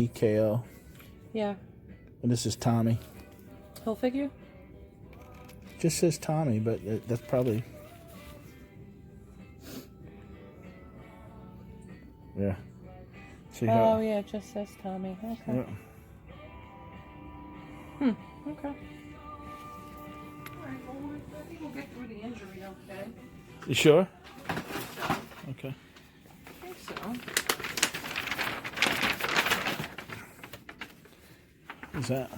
EKO. Yeah. And this is Tommy. Whole figure? Just says Tommy, but that's probably... Yeah. See how... Oh, yeah, it just says Tommy. Okay. Yeah. Okay. Alright, well, I think we'll get through the injury, okay? You sure? Okay. I think so. What's that?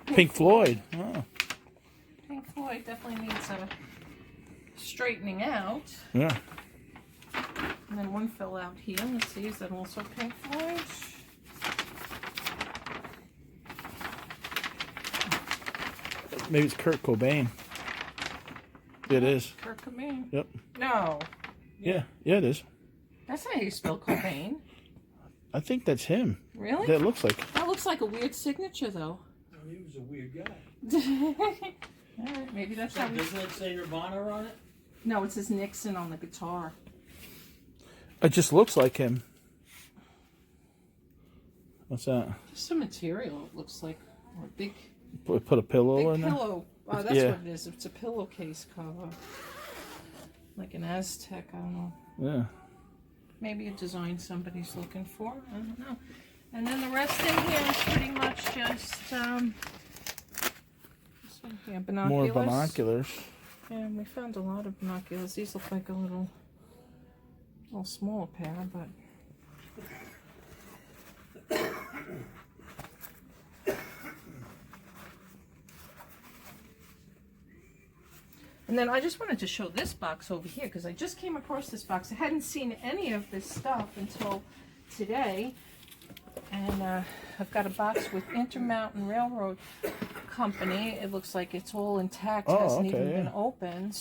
Pink Floyd. Oh. Pink Floyd definitely needs a straightening out. Yeah. And then one fell out here. Let's see, is that also Pink Floyd? Maybe it's Kurt Cobain. It is. Kurt Cobain? Yep. No. Yeah. Yeah, it is. That's not how you spell Cobain. I think that's him. Really? That looks like... That looks like a weird signature, though. He was a weird guy. Alright, maybe that's how we... Doesn't it say Nirvana on it? No, it says Nixon on the guitar. It just looks like him. What's that? Just a material, it looks like. Or a big Put a pillow in big there? pillow. Oh, that's Yeah. what it is. It's a pillowcase cover. Like an Aztec, I don't know. Yeah. Maybe a design somebody's looking for. I don't know. And then the rest in here is pretty much just, this one here, binoculars. More binoculars. Yeah, we found a lot of binoculars. These look like a little smaller pair, but... And then I just wanted to show this box over here because I just came across this box. I hadn't seen any of this stuff until today. And I've got a box with Intermountain Railroad Company. It looks like it's all intact, hasn't even been opened.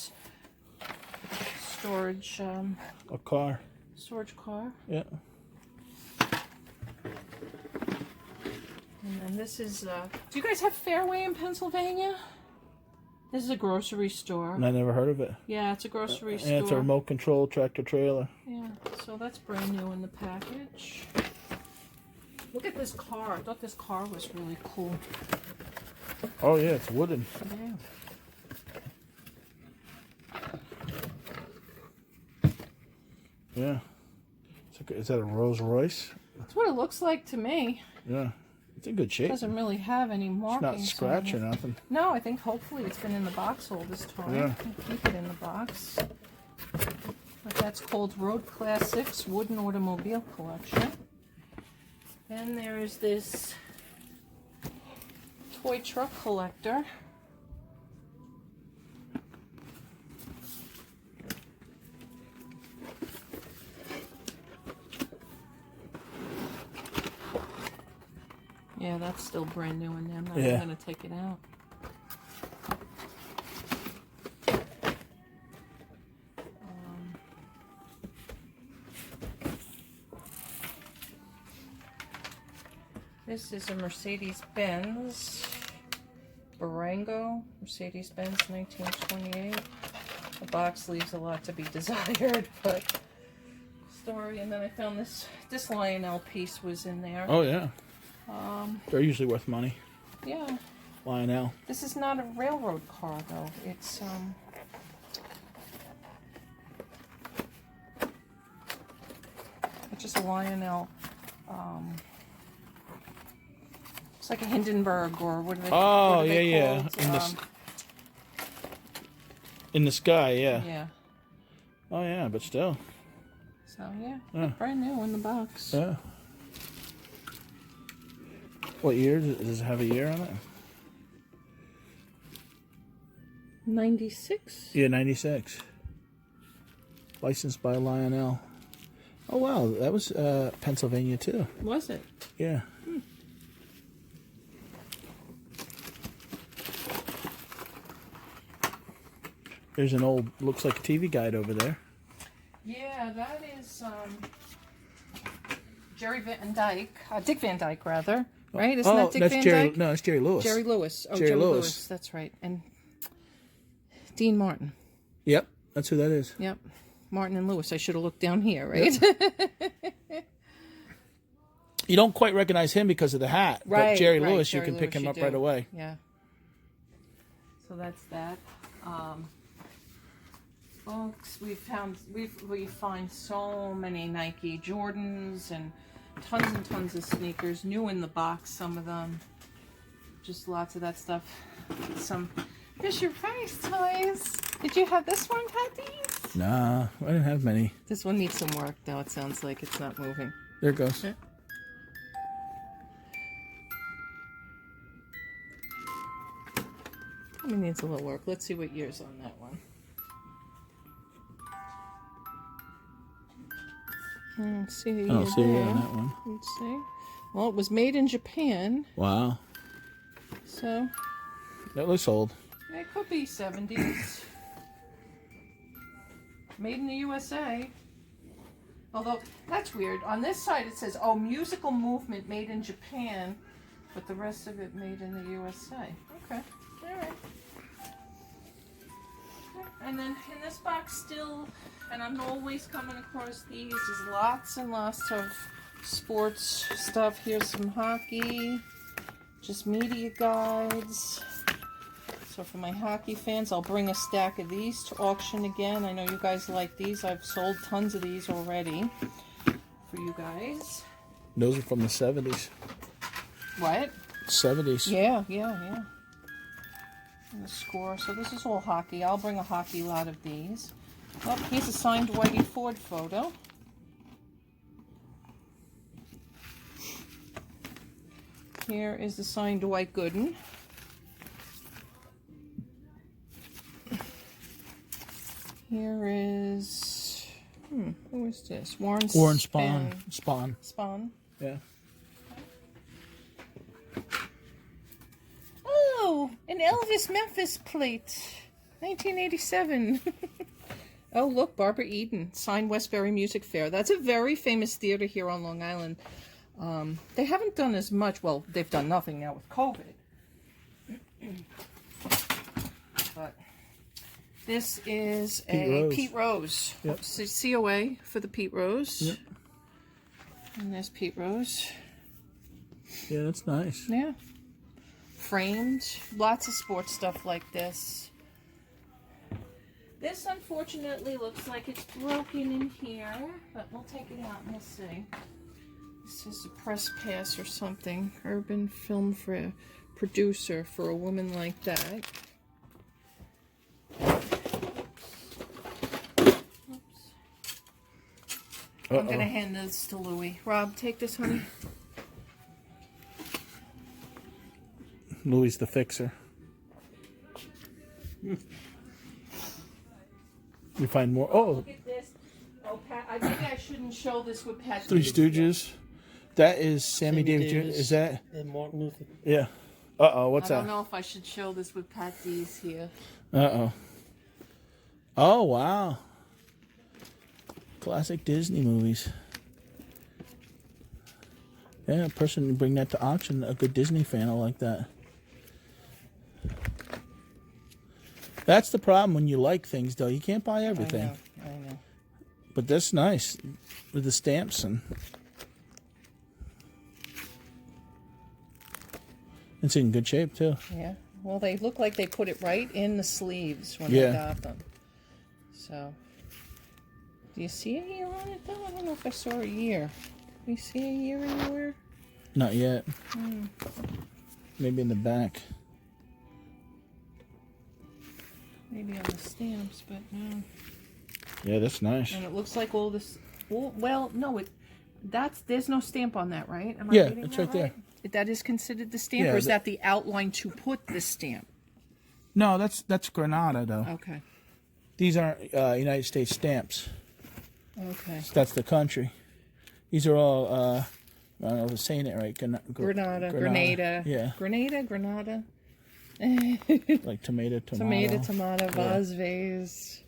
Storage, A car. storage car. Yeah. And then this is, do you guys have Fairway in Pennsylvania? This is a grocery store. And I never heard of it. Yeah, it's a grocery store. And it's a remote control tractor trailer. Yeah, so that's brand new in the package. Look at this car. I thought this car was really cool. Oh yeah, it's wooden. Yeah. Yeah. Is that a Rolls Royce? That's what it looks like to me. Yeah. It's in good shape. It doesn't really have any markings. It's not scratch or on it. nothing. No, I think hopefully it's been in the box all this time. Yeah. Keep it in the box. But that's called Road Classics Wooden Automobile Collection. Then there's this toy truck collector. Yeah, that's still brand new in there. I'm not even going to take it out. This is a Mercedes-Benz Barango, Mercedes-Benz 1928. The box leaves a lot to be desired, but story. And then I found this Lionel piece was in there. Oh yeah. They're usually worth money. Yeah. Lionel. This is not a railroad car though. It's just a Lionel. It's like a Hindenburg or what do they? Oh, what are they yeah, called? yeah. In the sky, yeah. Yeah. Oh yeah, but still. So yeah, brand new in the box. Yeah. What year? Does it have a year on it? 96? Yeah, 96. Licensed by Lionel. Oh wow, that was Pennsylvania too. Was it? Yeah. There's an old, looks like a TV guide over there. Yeah, that is Jerry Van Dyke, Dick Van Dyke rather, right? Isn't that Dick Van Dyke? No, it's Jerry Lewis. Jerry Lewis. Oh, Jerry Jerry Lewis. Lewis. That's right. And Dean Martin. Yep, that's who that is. Yep. Martin and Lewis. I should have looked down here, right? Yep. You don't quite recognize him because of the hat, Right, but Jerry right, Lewis, you Jerry can pick Lewis, him you up do. right away. Yeah. So that's that. Books. We find so many Nike Jordans and tons of sneakers, new in the box. Some of them, just lots of that stuff. Some Fisher Price toys. Did you have this one, Patdees? Nah, I didn't have many. This one needs some work, though. It sounds like it's not moving. There it goes. Yeah. It needs a little work. Let's see what year's on that one. Let's see the year I don't see it there. on that one. Let's see. Well, it was made in Japan, Wow. so That looks old. it could be 70s. Made in the USA. Although, that's weird. On this side it says, oh, musical movement made in Japan, but the rest of it made in the USA. Okay. Alright. And then in this box still, and I'm always coming across these, is lots and lots of sports stuff. Here's some hockey, just media guides. So for my hockey fans, I'll bring a stack of these to auction again. I know you guys like these. I've sold tons of these already for you guys. Those are from the 70s. What? 70s. Yeah. And the score. So this is all hockey. I'll bring a hockey lot of these. Oh, here's a signed Whitey Ford photo. Here is the signed Dwight Gooden. Here is, who is this? Warren Spawn. Spawn. Yeah. Oh, an Elvis Memphis plate. 1987. Oh, look, Barbara Eden, signed Westbury Music Fair. That's a very famous theater here on Long Island. They haven't done as much. Well, they've done nothing now with COVID. But this is Pete Rose. Yep. COA for the Pete Rose. Yep. And there's Pete Rose. Yeah, that's nice. Yeah. Framed. Lots of sports stuff like this. This unfortunately looks like it's broken in here, but we'll take it out and we'll see. This is a press pass or something. Urban film for a producer for a woman like that. Oops. I'm going to hand this to Louie. Rob, take this, honey. Louis the Fixer. You find more. Oh, Look at this. Oh, Pat, I think I shouldn't show this with Pat. Three Stooges. That is Sammy Davis Jr. Davis. Is that? And Martin Luther. Yeah. Uh-oh, what's I don't that? know if I should show this with Patdees here. Uh-oh. Oh, wow. Classic Disney movies. Yeah, a person bring that to auction, a good Disney fan will like that. That's the problem when you like things, though. You can't buy everything. I know. But that's nice with the stamps and it's in good shape too. Yeah. Well, they look like they put it right in the sleeves when Yeah. they got them. So, do you see a year on it though? I don't know if I saw a year. Do you see a year anywhere? Not yet. Maybe in the back. Maybe on the stamps, but no. Yeah, that's nice. And it looks like all this. Well, no, there's no stamp on that, right? Am I Yeah, reading it's that right there. That is considered the stamp, Yeah, or is that the outline to put the stamp? No, that's Granada though. Okay. These aren't United States stamps. Okay. That's the country. These are all I don't know if I'm saying it right. Grenada. Yeah. Grenada. Like tomato. Tomato, vase, vase.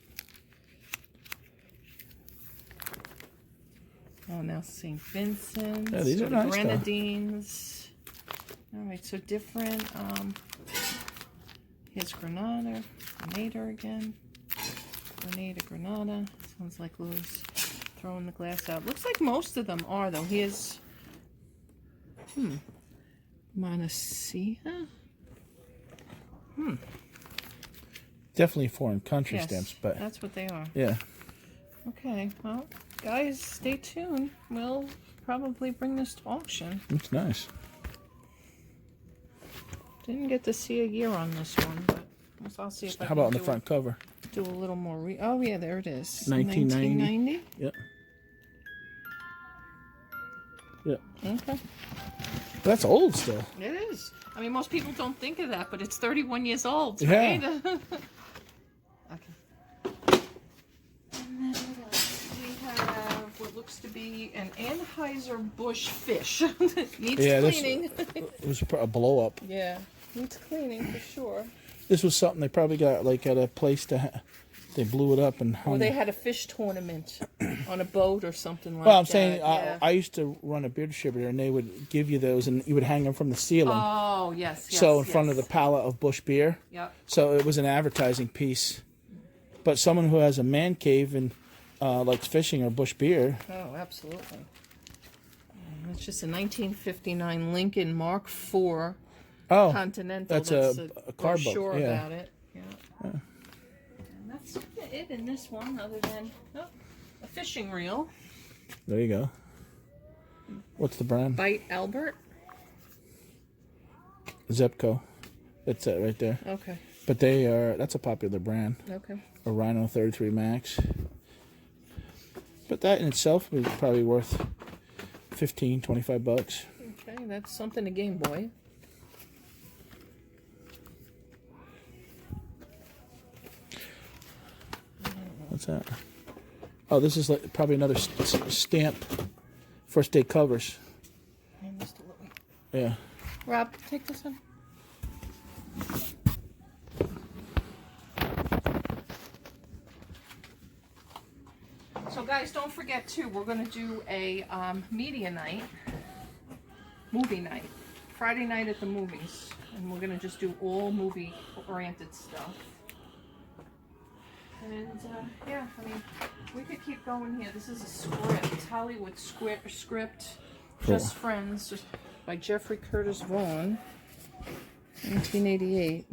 Oh, now St. Vincent. Yeah, these are nice, though. Grenadines. All right, so different. Here's Grenada again. Grenada. Sounds like Louis throwing the glass out. Looks like most of them are, though. Here's Monacia? Definitely foreign country Yes, stamps, but that's what they are. yeah. Okay, well, guys, stay tuned. We'll probably bring this to auction. It's nice. Didn't get to see a year on this one, but I'll see if I How can about on the front cover? do a little more. Oh, yeah, there it is. 1990. Yep. Yep. Okay. That's old still. It is. I mean, most people don't think of that, but it's 31 years old, Yeah. right? Okay. And then what else? We have what looks to be an Anheuser-Busch fish. Needs cleaning. It was a blow up. Yeah, needs cleaning for sure. This was something they probably got like at a place they blew it up and hung. Or they had a fish tournament on a boat or something like that. Well, I'm saying yeah. I used to run a beer distributor, and they would give you those, and you would hang them from the ceiling. Oh, yes, yes. So in front of the pallet of Busch beer. Yep. So it was an advertising piece. But someone who has a man cave and likes fishing or Busch beer. Oh, absolutely. It's just a 1959 Lincoln Mark IV Continental. That's a car boat. Sure Yeah. about it. Yeah. And that's it in this one, other than a fishing reel. There you go. What's the brand? Bite Albert. Zepco. That's it right there. Okay. But that's a popular brand. Okay. A Rhino 33 Max. But that in itself was probably worth $15, $25. Okay, that's something to Game Boy. What's that? Oh, this is like probably another stamp. First day covers. And Mr. Louie. Yeah. Rob, take this one. So guys, don't forget too, we're going to do a media night, movie night, Friday night at the movies, and we're going to just do all movie-oriented stuff. And yeah, I mean, we could keep going here. This is a script, Hollywood script, Just Friends, just by Jeffrey Curtis Vaughan, 1988.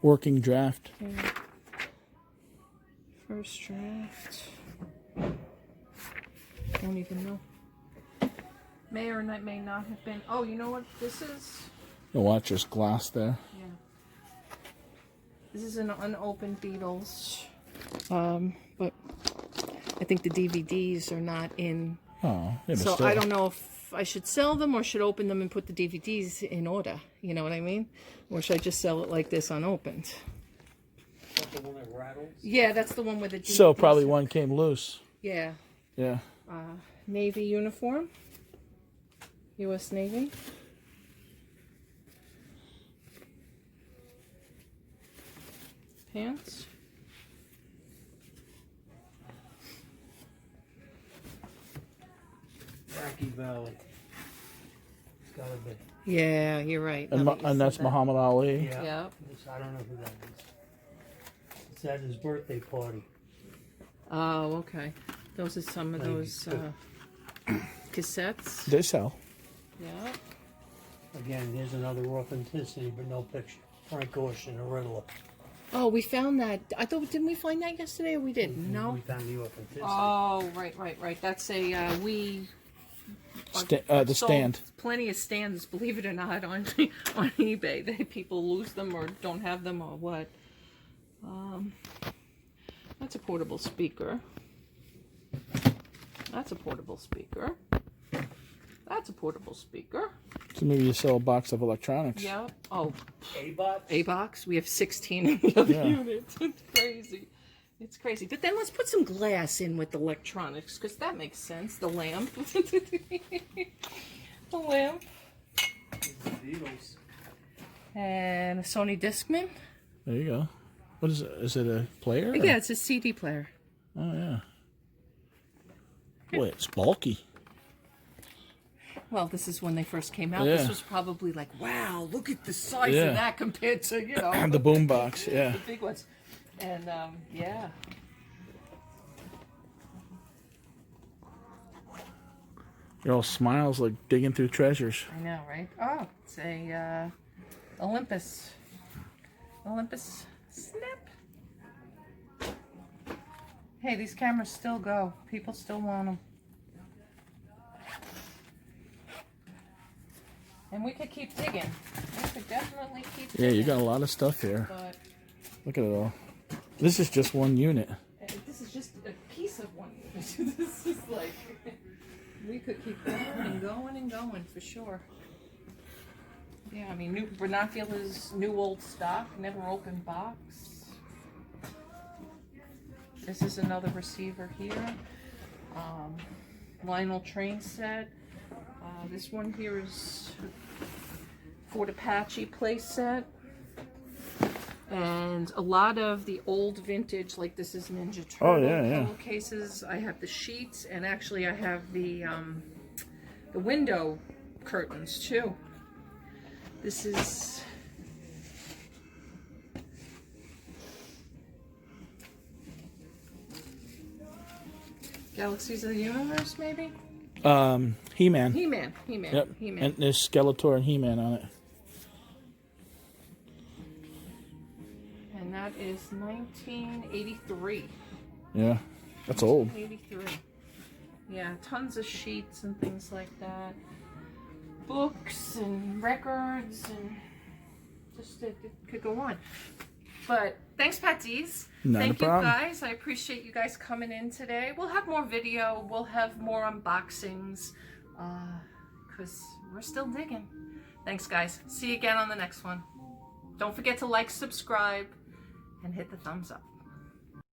Working draft. Yeah. First draft. Don't even know. May or may not have been. Oh, you know what this is? You'll watch this glass there. Yeah. This is an unopened Beatles. But I think the DVDs are not in. Oh, yeah, but So still. I don't know if I should sell them or should open them and put the DVDs in order. You know what I mean? Or should I just sell it like this unopened? Is that the one that rattles? Yeah, that's the one with the DVDs. So probably one came loose. Yeah. Yeah. Navy uniform. U.S. Navy. Pants. Rocky Valley. It's gotta be. Yeah, you're right. And, Now that you and said that's that. Muhammad Ali. Yeah. Yep. I don't know who that is. It's at his birthday party. Oh, okay. Those are some of those cassettes. They sell. Yeah. Again, there's another authenticity, but no picture. Frank Ocean, the Riddler. Oh, we found that. I thought, didn't we find that yesterday or we didn't? No? We found the authenticity. Oh, right. That's a, The sold stand. Plenty of stands, believe it or not, on on eBay. People lose them or don't have them or what. That's a portable speaker. That's a portable speaker. That's a portable speaker. So maybe you sell a box of electronics. Yeah. Oh, A-Box? A box. We have 16 in the other Yeah. unit. It's crazy. It's crazy. But then let's put some glass in with electronics, because that makes sense. The lamp. The lamp. The Beatles. And a Sony Discman. There you go. What is it? Is it a player? or- Yeah, it's a CD player. Oh, yeah. Boy, it's bulky. Well, this is when they first came out. Yeah. This was probably like, wow, look at the size Yeah. of that compared to, you know, The boombox, yeah. the big ones. And, yeah. Your all smiles like digging through treasures. I know, right? Oh, it's a Olympus snap. Hey, these cameras still go. People still want them. And we could keep digging. We could definitely keep digging. Yeah, you got a lot of stuff here. But Look at it all. This is just one unit. this is just a piece of one. This is like, we could keep going and going and going for sure. Yeah, I mean, new binoculars, new old stock, never open box. This is another receiver here. Lionel train set. This one here is Fort Apache play set. And a lot of the old vintage, like this is Ninja Turtle pillowcases. I have the sheets, and actually I have the window curtains too. This is Galaxies of the Universe, maybe? He-Man. He-Man. Yep. He-Man. And there's Skeletor and He-Man on it. And that is 1983. Yeah, that's old. 1983. Yeah, tons of sheets and things like that. Books and records and just it could go on. But thanks, Patdees. Not Thank a problem. you guys. I appreciate you guys coming in today. We'll have more video. We'll have more unboxings because we're still digging. Thanks, guys. See you again on the next one. Don't forget to like, subscribe, and hit the thumbs up.